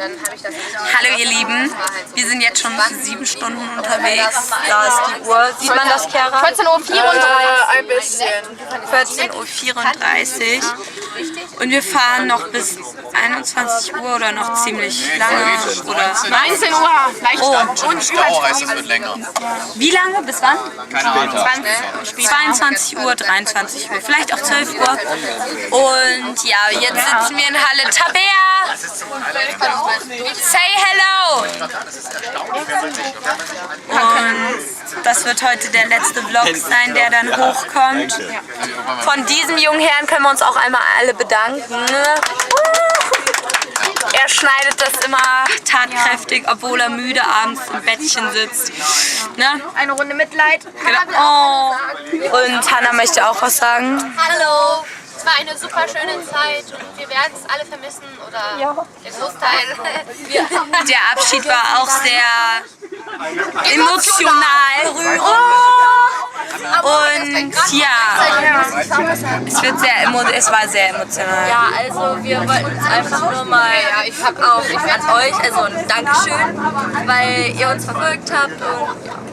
Hallo ihr Lieben, wir sind jetzt schon 7 Stunden unterwegs. Da ist die Uhr. Sieht man das, Chiara? 14:34 Uhr. Ein bisschen. 14:34 Uhr. Und wir fahren noch bis 21 Uhr oder noch ziemlich lange. Oder 19 Uhr. Leicht. Und Dauer heißt, es wird länger. wie lange? Bis wann? Keine Ahnung. 22 Uhr, 23 Uhr, vielleicht auch 12 Uhr. Und ja, jetzt sitzen wir in Halle Tabea. Say hello! Und das wird heute der letzte Vlog sein, der dann hochkommt. Von diesem jungen Herrn können wir uns auch einmal alle bedanken. Er schneidet das immer tatkräftig, obwohl er müde abends im Bettchen sitzt. Ne? Eine Runde Mitleid. Oh. Und Hannah möchte auch was sagen. Hallo! Es war eine super schöne Zeit und wir werden es alle vermissen oder der Großteil. Der Abschied war auch sehr emotional berührend. Und ja, es war sehr emotional. Ja, also wir wollten uns einfach nur mal auch an euch, also ein Dankeschön, weil ihr uns verfolgt habt und ja.